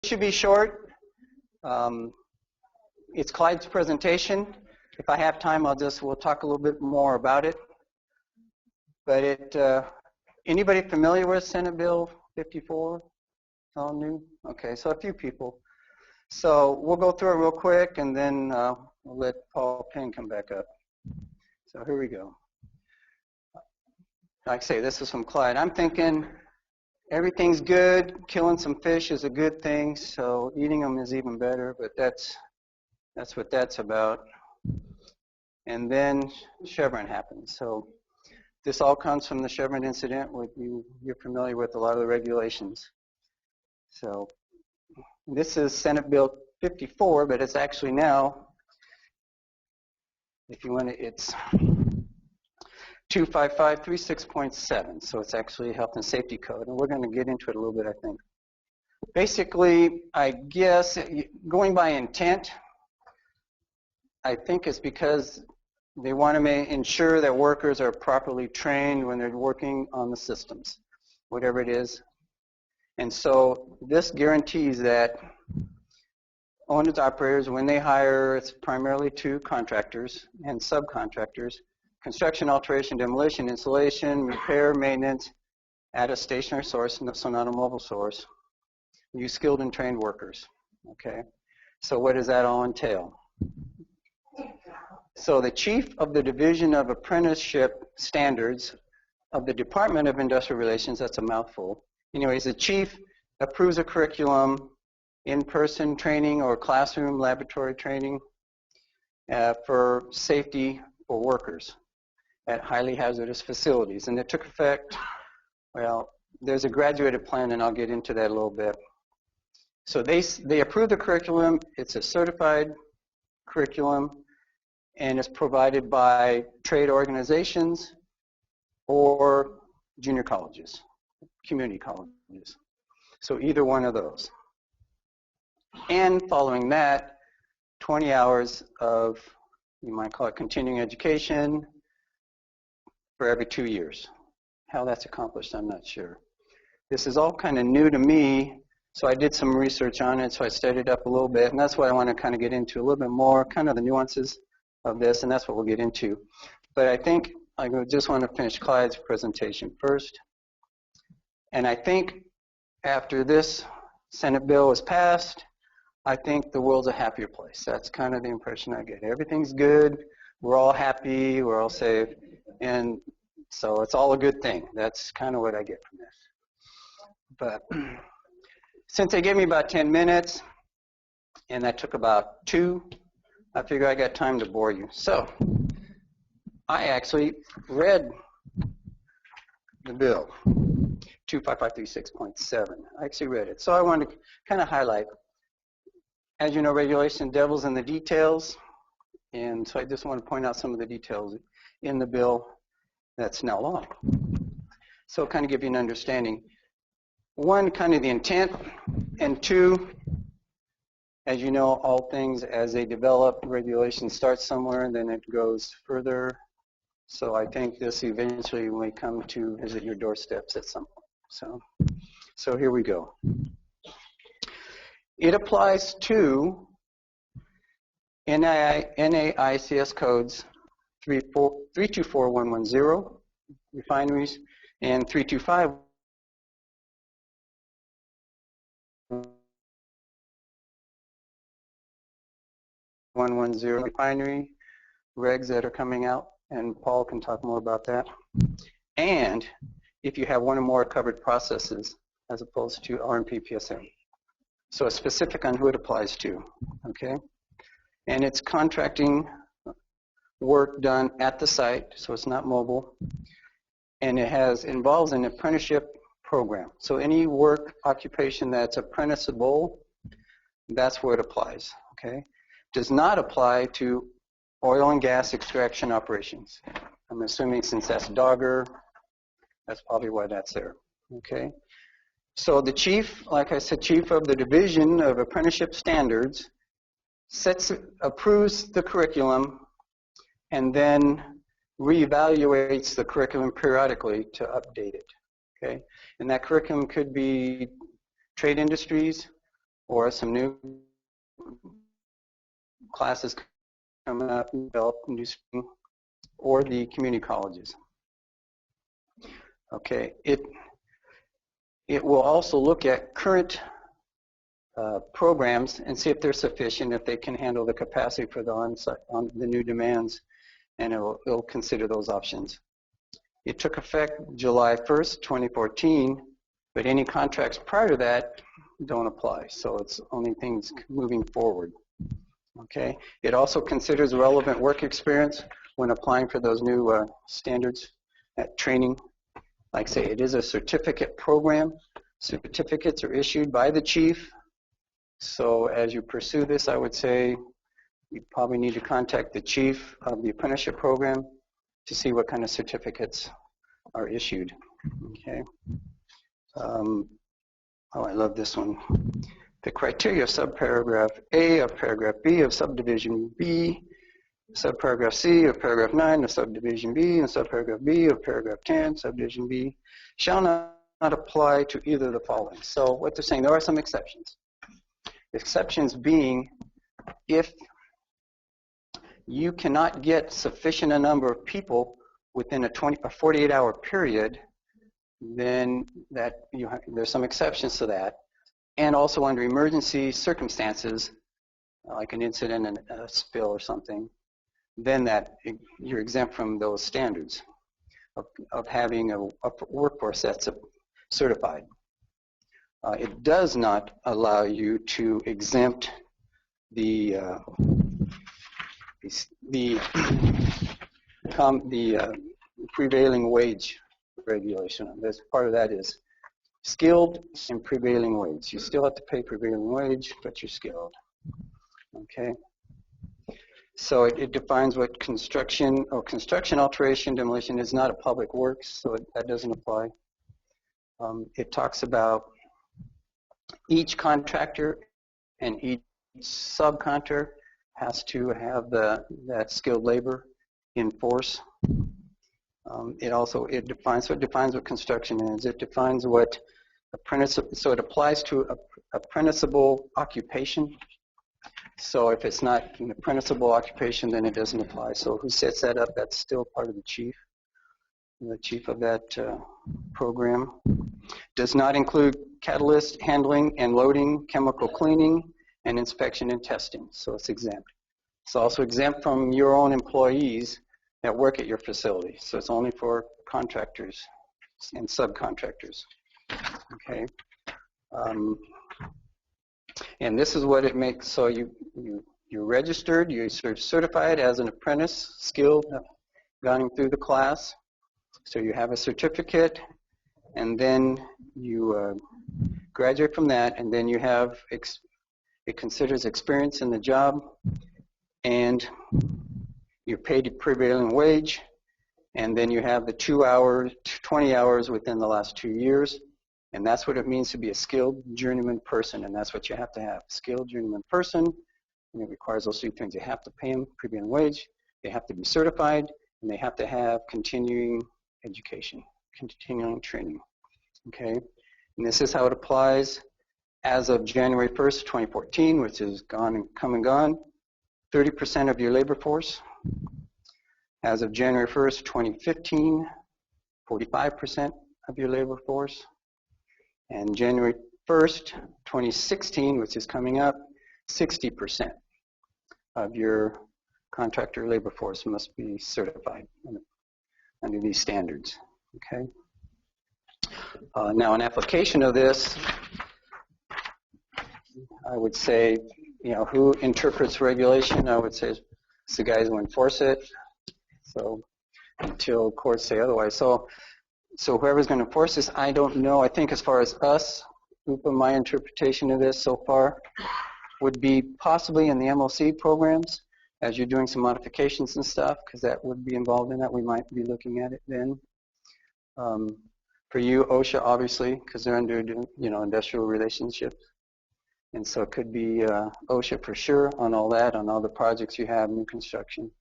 should be short. It's Clyde's presentation. If I have time, we'll talk a little bit more about it. But anybody familiar with Senate Bill 54? All new? Okay, so a few people. So we'll go through it real quick, and then we'll let Paul Penn come back up. So here we go. Like I say, this is from Clyde. I'm thinking everything's good. Killing some fish is a good thing, so eating them is even better, but that's what that's about. And then Chevron happens. So this all comes from the Chevron incident. You're familiar with a lot of the regulations. So this is Senate Bill 54, but it's actually now, if you want to, it's 25536.7. So it's actually a health and safety code, and we're going to get into it a little bit, I think. Basically, I guess going by intent, I think it's because they want to ensure that workers are properly trained when they're working on the systems, whatever it is. And so this guarantees that owners, operators, when they hire, it's primarily to contractors and subcontractors, construction, alteration, demolition, installation, repair, maintenance at a stationary source, so not a mobile source, use skilled and trained workers. Okay, so what does that all entail? So the chief of the Division of Apprenticeship Standards of the Department of Industrial Relations, that's a mouthful. Anyways, the chief approves a curriculum, in-person training or classroom laboratory training for safety for workers at highly hazardous facilities. And it took effect, well, there's a graduated plan, and I'll get into that a little bit. So they approve the curriculum. It's a certified curriculum, and it's provided by trade organizations or junior colleges, community colleges. So either one of those. And following that, 20 hours of, you might call it continuing education for every 2 years. How that's accomplished, I'm not sure. This is all kind of new to me, so I did some research on it, so I studied up a little bit, and that's what I want to kind of get into a little bit more, kind of the nuances of this, and that's what we'll get into. But I think I just want to finish Clyde's presentation first. And I think after this Senate bill is passed, I think the world's a happier place. That's kind of the impression I get. Everything's good, we're all happy, we're all safe, and so it's all a good thing. That's kind of what I get from this. But since they gave me about 10 minutes, and that took about 2, I figure I got time to bore you. So I actually read the bill, 25536.7. I actually read it. So I want to kind of highlight, as you know, regulation devil's in the details, and so I just want to point out some of the details in the bill that's now law. So kind of give you an understanding. 1, kind of the intent, and 2, as you know, all things as they develop, regulation starts somewhere and then it goes further. So I think this eventually may come to visit your doorsteps at some point. So here we go. It applies to NAICS codes 324110, refineries, and 325. 110 refinery regs that are coming out, and Paul can talk more about that. And if you have one or more covered processes as opposed to RMP PSM. So it's specific on who it applies to, okay? And it's contracting work done at the site, so it's not mobile. And it involves an apprenticeship program. So any work occupation that's apprenticeable, that's where it applies, okay? Does not apply to oil and gas extraction operations. I'm assuming since that's Dogger, that's probably why that's there, okay? So the chief, like I said, chief of the Division of Apprenticeship Standards approves the curriculum and then reevaluates the curriculum periodically to update it, okay? And that curriculum could be trade industries or some new classes coming up, develop new, or the community colleges. Okay, it will also look at current programs and see if they're sufficient, if they can handle the capacity for the new demands, and it'll consider those options. It took effect July 1st, 2014, but any contracts prior to that don't apply, so it's only things moving forward. Okay. It also considers relevant work experience when applying for those new standards at training. Like I say, it is a certificate program. Certificates are issued by the chief. So as you pursue this, I would say you probably need to contact the chief of the apprenticeship program to see what kind of certificates are issued. Okay. Oh, I love this one. The criteria of subparagraph A of paragraph B of subdivision B, subparagraph C of paragraph 9 of subdivision B, and subparagraph B of paragraph 10, subdivision B, shall not apply to either of the following. So what they're saying, there are some exceptions. Exceptions being, if you cannot get sufficient a number of people within a 48-hour period, then there's some exceptions to that. And also under emergency circumstances, like an incident and a spill or something, then you're exempt from those standards of having a workforce that's certified. It does not allow you to exempt the prevailing wage regulation. This part of that is skilled and prevailing wage. You still have to pay prevailing wage, but you're skilled. Okay. So it defines what construction alteration, demolition is not a public works, so that doesn't apply. It talks about each contractor and each subcontractor has to have that skilled labor in force. It defines what construction is. It defines what so it applies to apprenticeable occupation. So if it's not an apprenticeable occupation, then it doesn't apply. So who sets that up? That's still part of the chief of that program. Does not include catalyst handling and loading, chemical cleaning, and inspection and testing. So it's exempt. It's also exempt from your own employees that work at your facility. So it's only for contractors and subcontractors. Okay. And this is what it makes. So you're registered, you're certified as an apprentice, skilled, gone through the class. So you have a certificate, and then you graduate from that, and then you have, it considers experience in the job, and you're paid a prevailing wage, and then you have the 20 hours within the last 2 years, and that's what it means to be a skilled journeyman person, and that's what you have to have. Skilled journeyman person, and it requires those 3 things. You have to pay them prevailing wage, they have to be certified, and they have to have continuing education, continuing training. Okay, and this is how it applies as of January 1st, 2014, which is gone and come and gone. 30% of your labor force. As of January 1st, 2015, 45% of your labor force. And January 1st, 2016, which is coming up, 60% of your contractor labor force must be certified under these standards. Okay. Now, an application of this, I would say, who interprets regulation? I would say it's the guys who enforce it. So until courts say otherwise. So whoever's going to enforce this, I don't know. I think as far as us, my interpretation of this so far would be possibly in the MLC programs as you're doing some modifications and stuff, because that would be involved in that. We might be looking at it then. For you, OSHA, obviously, because they're under, industrial relationships. And so it could be OSHA for sure on all that, on all the projects you have, new construction.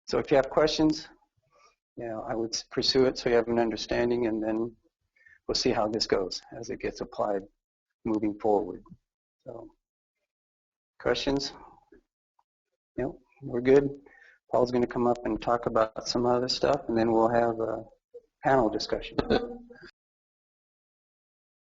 So if you have questions, I would pursue it so you have an understanding, and then we'll see how this goes as it gets applied moving forward. So, questions? Nope, we're good. Paul's going to come up and talk about some other stuff, and then we'll have a panel discussion.